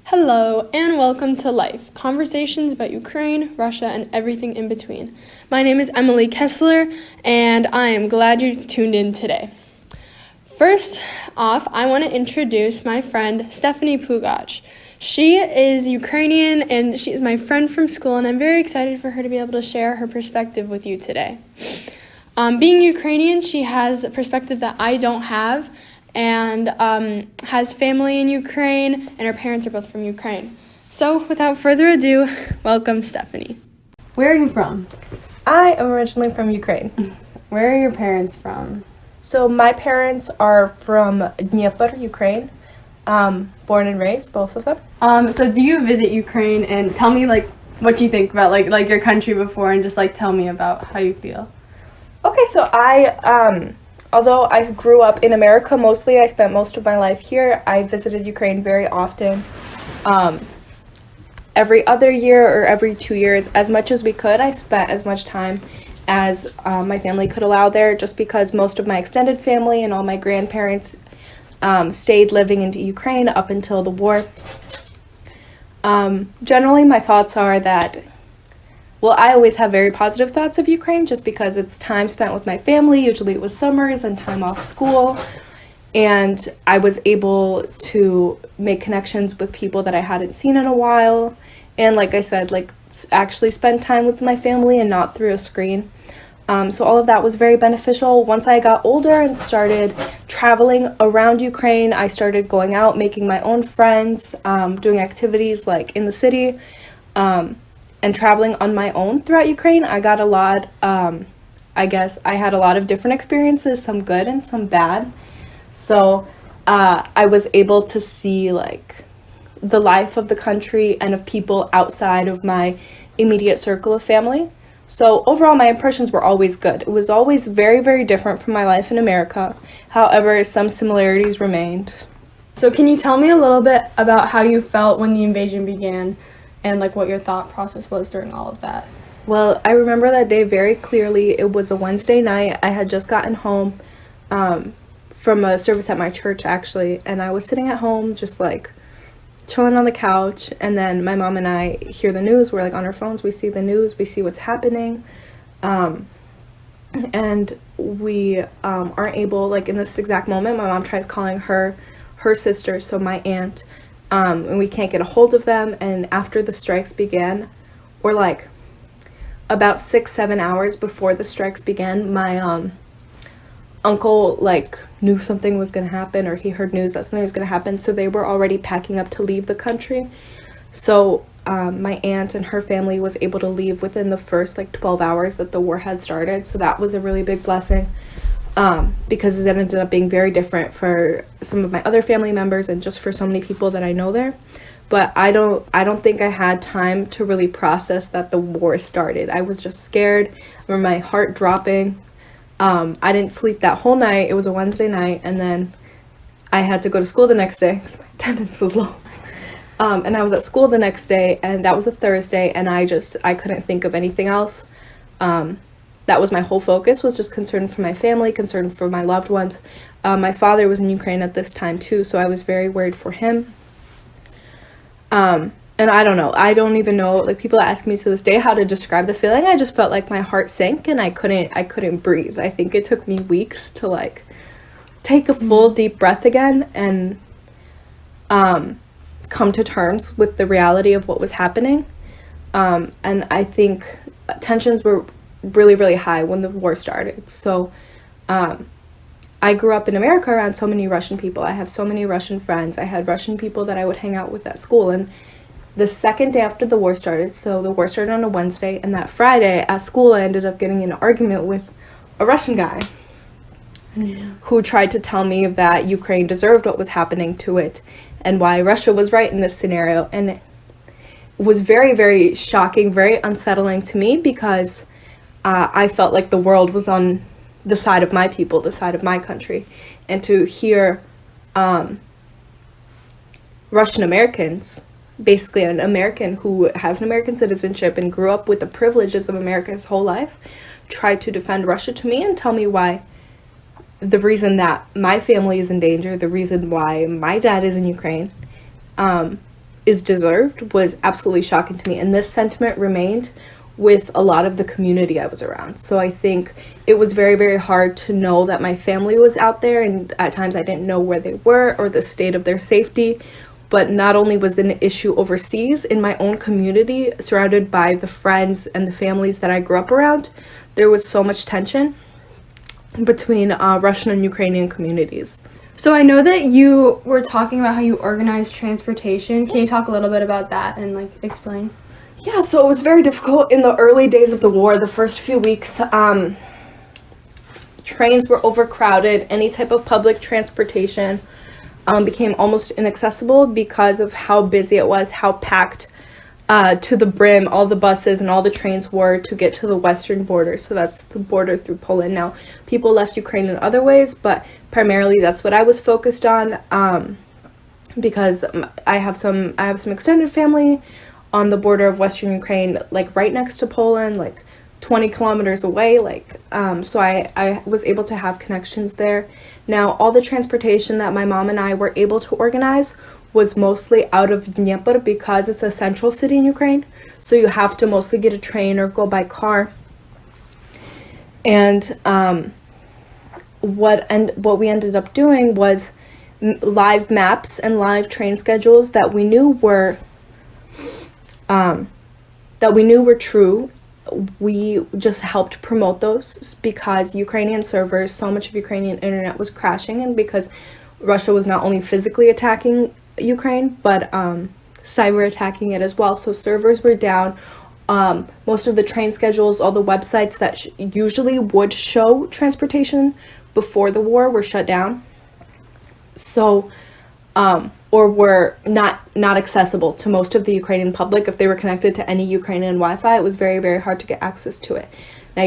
Hello, and welcome to Life, conversations about Ukraine, Russia, and everything in between. My name is Emily Kessler, and I am glad you've tuned in today. First off, I want to introduce my friend, Stefany Pugach. She is Ukrainian, and she is my friend from school, and I'm very excited for her to be able to share her perspective with you today. Being Ukrainian, she has a perspective that I don't have, and has family in Ukraine, and her parents are both from Ukraine. So, without further ado, welcome, Stefany. Where are you from? I am originally from Ukraine. Where are your parents from? So my parents are from Dnieper, Ukraine, born and raised, both of them. So do you visit Ukraine, and tell me what you think about like your country before, and just tell me about how you feel. Okay, so although I grew up in America mostly, I spent most of my life here. I visited Ukraine very often, every other year or every 2 years, as much as we could. I spent as much time as my family could allow there, just because most of my extended family and all my grandparents stayed living in Ukraine up until the war. Generally, my thoughts are that, I always have very positive thoughts of Ukraine just because it's time spent with my family. Usually it was summers and time off school. And I was able to make connections with people that I hadn't seen in a while. And like I said, actually spend time with my family and not through a screen. So all of that was very beneficial. Once I got older and started traveling around Ukraine, I started going out, making my own friends, doing activities in the city, and traveling on my own throughout Ukraine. I got a lot, I guess I had a lot of different experiences, some good and some bad. So I was able to see the life of the country and of people outside of my immediate circle of family. So overall, my impressions were always good. It was always very, very different from my life in America. However, some similarities remained. So can you tell me a little bit about how you felt when the invasion began, and what your thought process was during all of that? Well, I remember that day very clearly. It was a Wednesday night. I had just gotten home from a service at my church, actually, and I was sitting at home just chilling on the couch, and then my mom and I hear the news. We're on our phones, we see the news, we see what's happening, and we aren't able, in this exact moment, my mom tries calling her sister, so my aunt, and we can't get a hold of them. And after the strikes began, or about 6-7 hours before the strikes began, my uncle knew something was going to happen, or he heard news that something was going to happen, so they were already packing up to leave the country. So my aunt and her family was able to leave within the first 12 hours that the war had started. So that was a really big blessing, because it ended up being very different for some of my other family members and just for so many people that I know there. But I don't think I had time to really process that the war started. I was just scared. I remember my heart dropping. I didn't sleep that whole night. It was a Wednesday night, and then I had to go to school the next day because my attendance was low. And I was at school the next day, and that was a Thursday, and I couldn't think of anything else. That was my whole focus, was just concern for my family, concern for my loved ones. My father was in Ukraine at this time too, so I was very worried for him. And I don't know. I don't even know. People ask me to this day how to describe the feeling. I just felt like my heart sank and I couldn't breathe. I think it took me weeks to take a full deep breath again and come to terms with the reality of what was happening. And I think tensions were really, really high when the war started. So I grew up in America around so many Russian people. I have so many Russian friends. I had Russian people that I would hang out with at school. And the second day after the war started, so the war started on a Wednesday, and that Friday at school I ended up getting in an argument with a Russian guy who tried to tell me that Ukraine deserved what was happening to it and why Russia was right in this scenario. And it was very, very shocking, very unsettling to me, because I felt like the world was on the side of my people, the side of my country. And to hear Russian Americans, basically an American who has an American citizenship and grew up with the privileges of America his whole life, try to defend Russia to me and tell me why the reason that my family is in danger, the reason why my dad is in Ukraine, is deserved was absolutely shocking to me. And this sentiment remained with a lot of the community I was around. So I think it was very, very hard to know that my family was out there, and at times I didn't know where they were or the state of their safety. But not only was it an issue overseas, in my own community, surrounded by the friends and the families that I grew up around, there was so much tension between Russian and Ukrainian communities. So I know that you were talking about how you organize transportation. Can you talk a little bit about that and like explain? Yeah, so it was very difficult in the early days of the war. The first few weeks, trains were overcrowded. Any type of public transportation became almost inaccessible because of how busy it was, how packed to the brim all the buses and all the trains were to get to the western border. So that's the border through Poland. Now, people left Ukraine in other ways, but primarily that's what I was focused on, because I have some extended family on the border of western Ukraine, like right next to Poland, like 20 kilometers away, so I was able to have connections there. Now, all the transportation that my mom and I were able to organize was mostly out of Dnieper because it's a central city in Ukraine, so you have to mostly get a train or go by car. And what we ended up doing was live maps and live train schedules that we knew were true. We just helped promote those because Ukrainian servers, so much of Ukrainian internet was crashing, and because Russia was not only physically attacking Ukraine, but cyber attacking it as well. So servers were down. Most of the train schedules, all the websites that usually would show transportation before the war were shut down. So, or were not accessible to most of the Ukrainian public. If they were connected to any Ukrainian Wi-Fi, it was very, very hard to get access to it. Now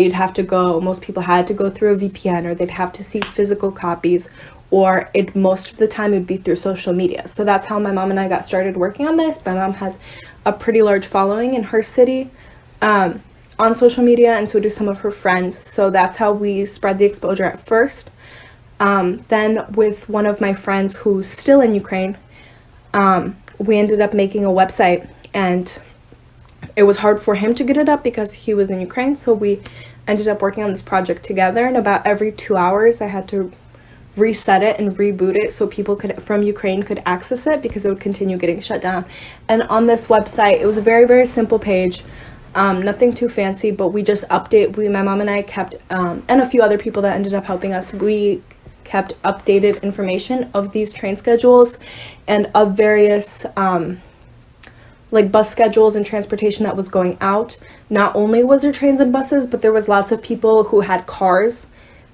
most people had to go through a VPN, or they'd have to see physical copies, or most of the time it would be through social media. So that's how my mom and I got started working on this. My mom has a pretty large following in her city on social media, and so do some of her friends. So that's how we spread the exposure at first. Then with one of my friends who's still in Ukraine, we ended up making a website, and it was hard for him to get it up because he was in Ukraine. So we ended up working on this project together, and about every 2 hours I had to reset it and reboot it so people from Ukraine could access it, because it would continue getting shut down. And on this website, it was a very, very simple page, nothing too fancy, but we just my mom and I kept, and a few other people that ended up helping us, we kept updated information of these train schedules and of various bus schedules and transportation that was going out. Not only was there trains and buses, but there was lots of people who had cars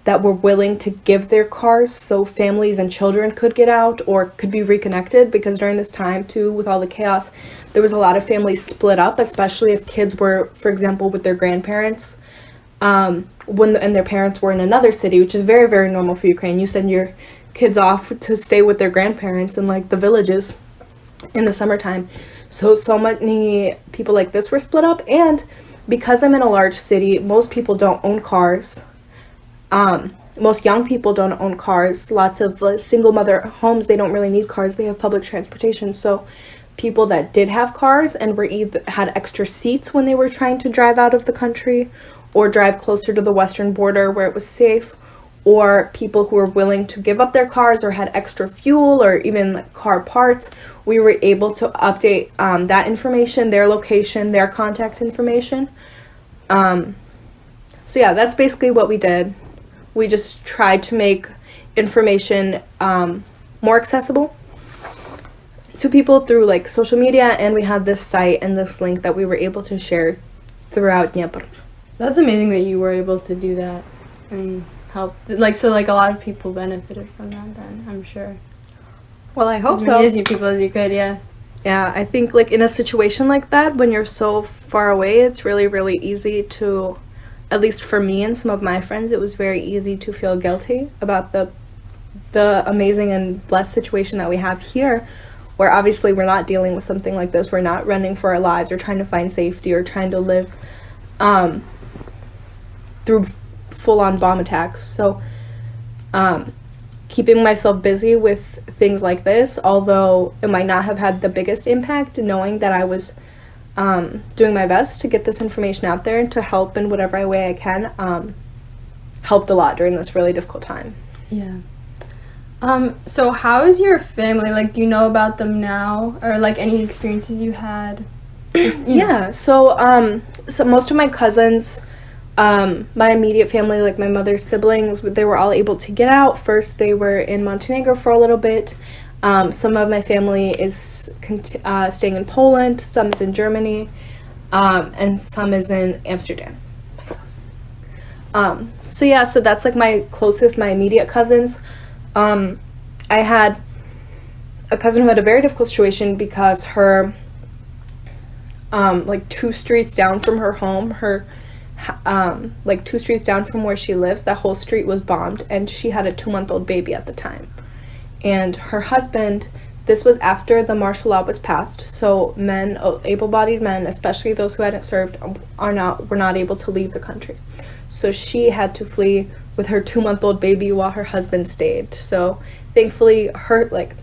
that were willing to give their cars so families and children could get out or could be reconnected, because during this time too, with all the chaos, there was a lot of families split up, especially if kids were, for example, with their grandparents, and their parents were in another city, which is very, very normal for Ukraine. You send your kids off to stay with their grandparents in the villages in the summertime. So many people like this were split up, and because I'm in a large city, most people don't own cars. Most young people don't own cars. Lots of single mother homes, they don't really need cars. They have public transportation. So people that did have cars and had extra seats when they were trying to drive out of the country or drive closer to the western border where it was safe, or people who were willing to give up their cars or had extra fuel or even car parts, we were able to update that information, their location, their contact information. So yeah, that's basically what we did. We just tried to make information more accessible to people through social media, and we had this site and this link that we were able to share throughout Dnieper. That's amazing that you were able to do that and help. A lot of people benefited from that then, I'm sure. Well, I hope as so. As many people as you could, yeah. Yeah, I think in a situation like that, when you're so far away, it's really, really easy to, at least for me and some of my friends, it was very easy to feel guilty about the amazing and blessed situation that we have here, where obviously we're not dealing with something like this. We're not running for our lives or trying to find safety or trying to live through full-on bomb attacks. So keeping myself busy with things like this, although it might not have had the biggest impact, knowing that I was doing my best to get this information out there and to help in whatever way I can, helped a lot during this really difficult time. Yeah. So how is your family? Like, do you know about them now, or like any experiences you had? Yeah. So most of my cousins, my immediate family, like my mother's siblings, they were all able to get out. First, they were in Montenegro for a little bit. Some of my family is staying in Poland. Some is in Germany, and some is in Amsterdam. So that's like my closest, my immediate cousins. I had a cousin who had a very difficult situation because her, like 2 streets down from her home, like 2 streets down from where she lives, that whole street was bombed, and she had a 2-month-old baby at the time. And her husband, this was after the martial law was passed, so men, able-bodied men, especially those who hadn't served, were not able to leave the country. So she had to flee with her 2-month-old baby while her husband stayed. So thankfully,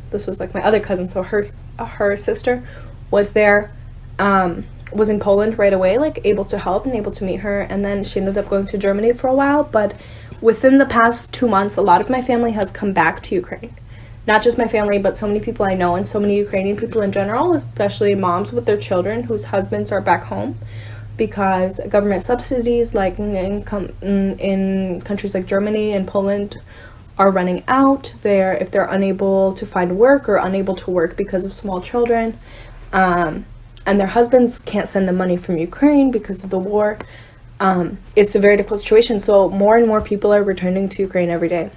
this was like my other cousin, so her sister was there, was in Poland right away, like able to help and able to meet her, and then she ended up going to Germany for a while. But within the past 2 months, a lot of my family has come back to Ukraine. Not just my family, but so many people I know, and so many Ukrainian people in general, especially moms with their children whose husbands are back home, because government subsidies, like in countries like Germany and Poland, are running out. If they're unable to find work or unable to work because of small children, and their husbands can't send them money from Ukraine because of the war, it's a very difficult situation. So more and more people are returning to Ukraine every day.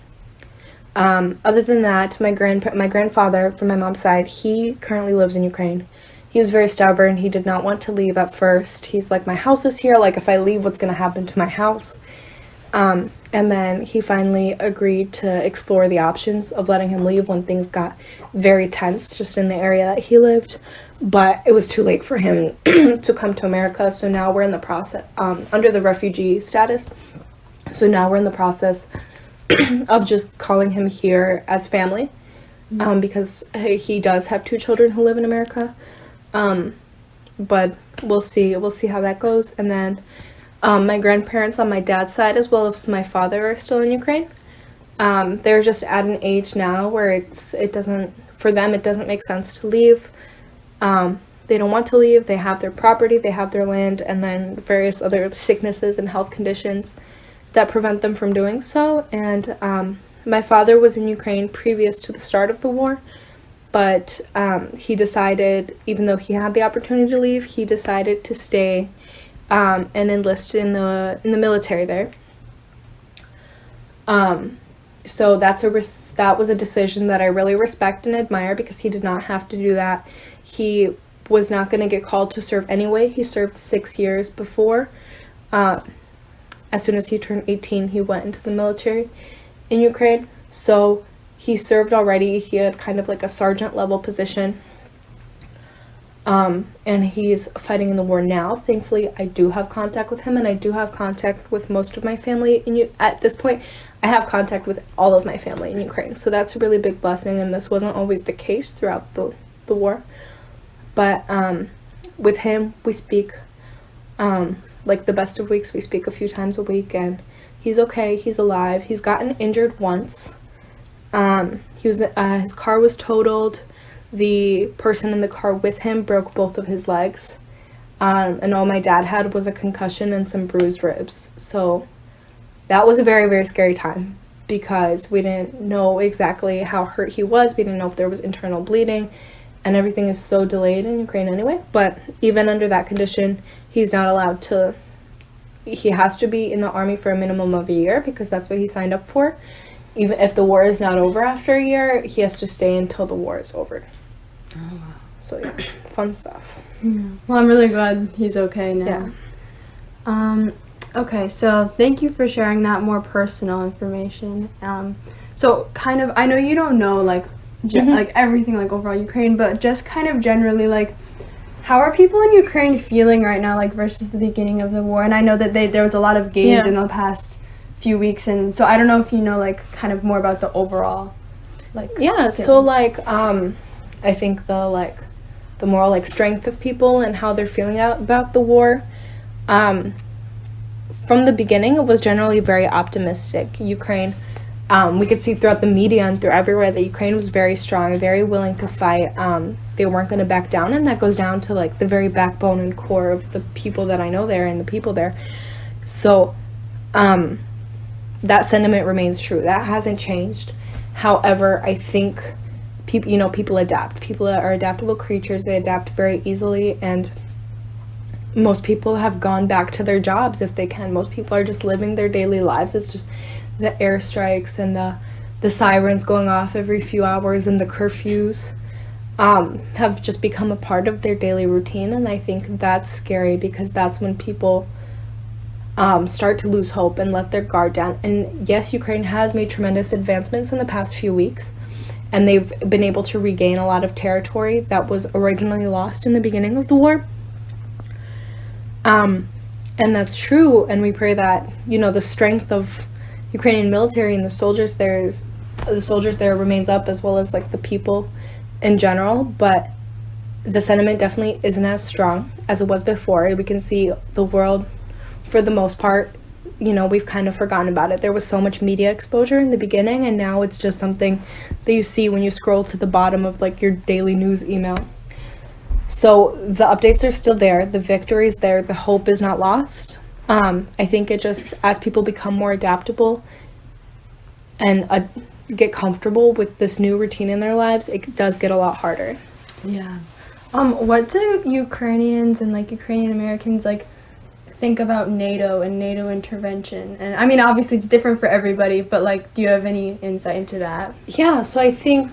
Other than that, my grandfather from my mom's side, he currently lives in Ukraine. He was very stubborn. He did not want to leave at first. He's like, my house is here. Like, if I leave, what's going to happen to my house? And then he finally agreed to explore the options of letting him leave when things got very tense just in the area that he lived. But it was too late for him to come to America. So now we're in the process, under the refugee status. So now we're in the process of just calling him here as family, because he does have 2 children who live in America. But we'll see how that goes. And then my grandparents on my dad's side, as well as my father, are still in Ukraine. They're just at an age now where it doesn't make sense to leave. They don't want to leave. They have their property, they have their land, and then various other sicknesses and health conditions that prevent them from doing so. And my father was in Ukraine previous to the start of the war, but he decided, even though he had the opportunity to leave, he decided to stay and enlist in the military there. So that was a decision that I really respect and admire, because he did not have to do that. He was not going to get called to serve anyway. He served 6 years before. As soon as he turned 18, he went into the military in Ukraine. So he served already. He had kind of like a sergeant level position. And he's fighting in the war now. Thankfully, I do have contact with him, and I do have contact with most of my family at this point. I have contact with all of my family in Ukraine. So that's a really big blessing, and this wasn't always the case throughout the war. But with him, we speak, like the best of weeks, we speak a few times a week, and he's okay, he's alive. He's gotten injured once. His car was totaled. The person in the car with him broke both of his legs. And all my dad had was a concussion and some bruised ribs. So that was a very, very scary time, because we didn't know exactly how hurt he was. We didn't know if there was internal bleeding, and everything is so delayed in Ukraine anyway. But even under that condition, he's not allowed to, he has to be in the army for a minimum of a year, because that's what he signed up for. Even if the war is not over after a year, he has to stay until the war is over. Oh, wow. So yeah, fun stuff. Yeah. Well, I'm really glad he's okay now. Yeah. Okay, so thank you for sharing that more personal information. So kind of, I know you don't know like like everything like overall Ukraine, but just kind of generally, like, how are people in Ukraine feeling right now, like versus the beginning of the war? And I know that there was a lot of gains in the past few weeks, and so I don't know if you know like kind of more about the overall So like I think the moral like strength of people and how they're feeling out about the war, from the beginning it was generally very optimistic. Ukraine, we could see throughout the media and through everywhere that Ukraine was very strong, very willing to fight. They weren't going to back down, and that goes down to like the very backbone and core of the people that I know there and the people there. So that sentiment remains true. That hasn't changed. However, I think people adapt. People are adaptable creatures. They adapt very easily, and most people have gone back to their jobs if they can. Most people are just living their daily lives. It's just the airstrikes and the sirens going off every few hours and the curfews have just become a part of their daily routine, and I think that's scary because that's when people start to lose hope and let their guard down. And yes, Ukraine has made tremendous advancements in the past few weeks, and they've been able to regain a lot of territory that was originally lost in the beginning of the war. And that's true, and we pray that, the strength of Ukrainian military and the soldiers there remains up, as well as like the people in general, but the sentiment definitely isn't as strong as it was before. We can see the world, for the most part, we've kind of forgotten about it. There was so much media exposure in the beginning, and now it's just something that you see when you scroll to the bottom of like your daily news email. So the updates are still there, the victory is there, the hope is not lost. I think it just, as people become more adaptable and get comfortable with this new routine in their lives, it does get a lot harder. Yeah. What do Ukrainians and like Ukrainian Americans like think about NATO and NATO intervention? And I mean, obviously it's different for everybody, but like, do you have any insight into that? Yeah, so I think,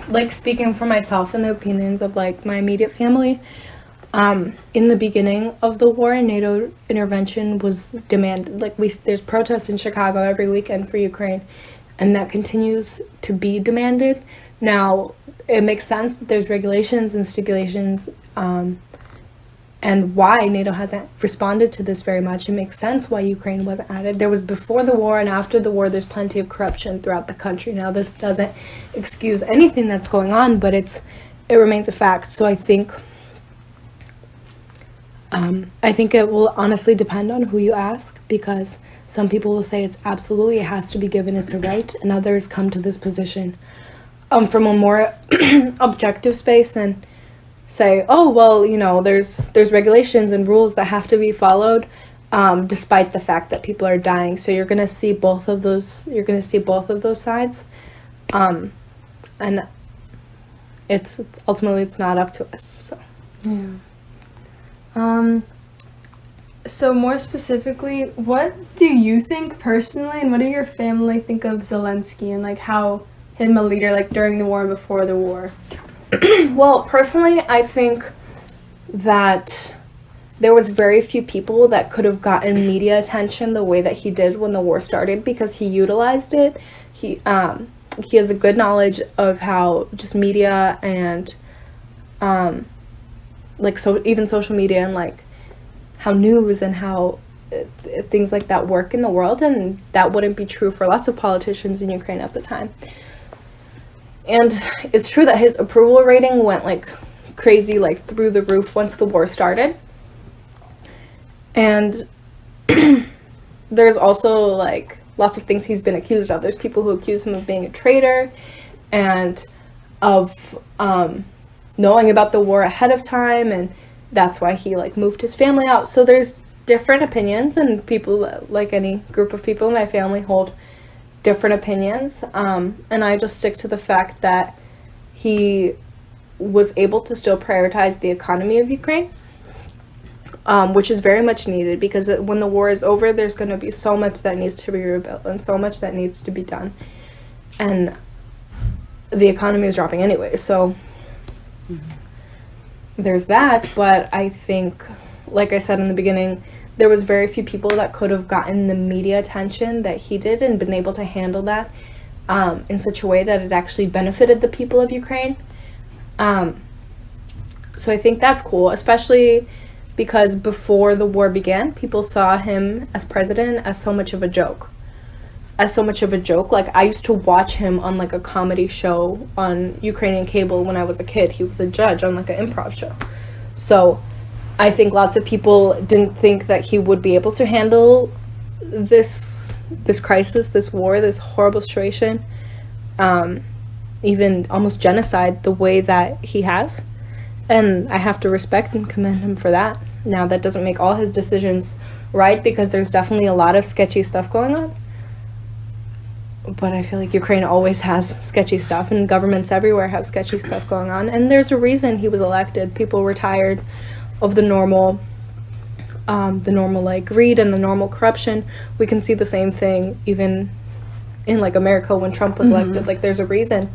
like speaking for myself and the opinions of like my immediate family, in the beginning of the war, NATO intervention was demanded. Like there's protests in Chicago every weekend for Ukraine, and that continues to be demanded. Now, it makes sense that there's regulations and stipulations, and why NATO hasn't responded to this very much. It makes sense why Ukraine wasn't added. There was before the war, and after the war, there's plenty of corruption throughout the country. Now, this doesn't excuse anything that's going on, but it remains a fact. So I think it will honestly depend on who you ask, because some people will say it has to be given as a right, and others come to this position from a more objective space and say, oh, well, there's regulations and rules that have to be followed, despite the fact that people are dying. So you're going to see both of those sides, and it's ultimately not up to us. So yeah. So more specifically, what do you think personally, and what do your family think of Zelensky and like how him a leader like during the war and before the war? Well, personally, I think that there was very few people that could have gotten media attention the way that he did when the war started, because he utilized it. He has a good knowledge of how just media and even social media and like how news and how things like that work in the world, and that wouldn't be true for lots of politicians in Ukraine at the time. And it's true that his approval rating went like crazy, like through the roof once the war started. And there's also like lots of things he's been accused of. There's people who accuse him of being a traitor and of knowing about the war ahead of time, and that's why he like moved his family out. So there's different opinions, and people, like any group of people in my family, hold different opinions, and I just stick to the fact that he was able to still prioritize the economy of Ukraine, which is very much needed, because when the war is over, there's going to be so much that needs to be rebuilt and so much that needs to be done, and the economy is dropping anyway, so there's that. But I think, like I said in the beginning, there was very few people that could have gotten the media attention that he did and been able to handle that in such a way that it actually benefited the people of Ukraine. So I think that's cool, especially because before the war began, people saw him as president as so much of a joke. Like, I used to watch him on, like, a comedy show on Ukrainian cable when I was a kid. He was a judge on, like, an improv show. So I think lots of people didn't think that he would be able to handle this crisis, this war, this horrible situation, even almost genocide, the way that he has. And I have to respect and commend him for that. Now, that doesn't make all his decisions right, because there's definitely a lot of sketchy stuff going on. But I feel like Ukraine always has sketchy stuff, and governments everywhere have sketchy stuff going on. And there's a reason he was elected. People were tired of the normal like greed and the normal corruption. We can see the same thing even in, like, America when Trump was elected. Like, there's a reason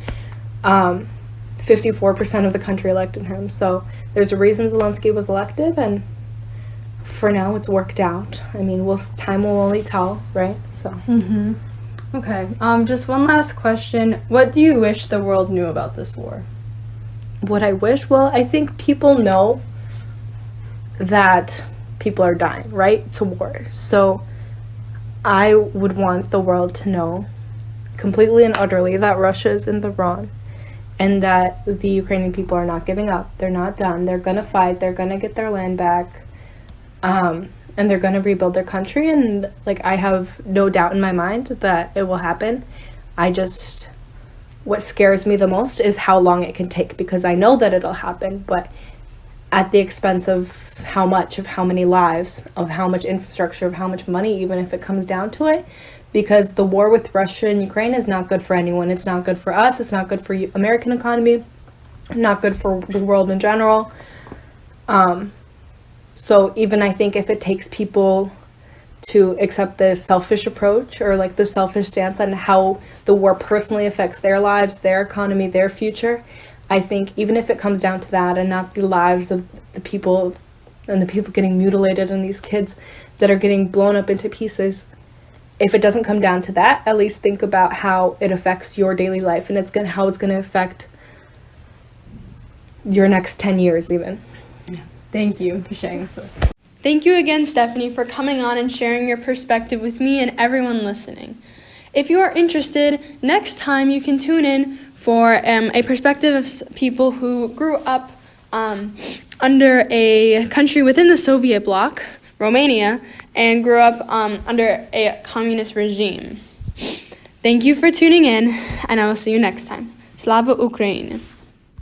54% of the country elected him. So there's a reason Zelensky was elected, and for now it's worked out. I mean, time will only tell, right? So. Okay, just one last question. What do you wish the world knew about this war? What I wish? Well, I think people know that people are dying, right? It's a war. So I would want the world to know completely and utterly that Russia is in the wrong, and that the Ukrainian people are not giving up. They're not done. They're going to fight. They're going to get their land back. And they're going to rebuild their country, and, like, I have no doubt in my mind that it will happen. What scares me the most is how long it can take, because I know that it'll happen, but at the expense of how many lives, of how much infrastructure, of how much money, even if it comes down to it, because the war with Russia and Ukraine is not good for anyone. It's not good for us. It's not good for the American economy, not good for the world in general. So even I think if it takes people to accept this selfish approach, or, like, the selfish stance on how the war personally affects their lives, their economy, their future, I think even if it comes down to that and not the lives of the people and the people getting mutilated and these kids that are getting blown up into pieces, if it doesn't come down to that, at least think about how it affects your daily life, and how it's going to affect your next 10 years even. Thank you for sharing this. Thank you again, Stefany, for coming on and sharing your perspective with me and everyone listening. If you are interested, next time you can tune in for a perspective of people who grew up under a country within the Soviet bloc, Romania, and grew up under a communist regime. Thank you for tuning in, and I will see you next time. Slava Ukraini!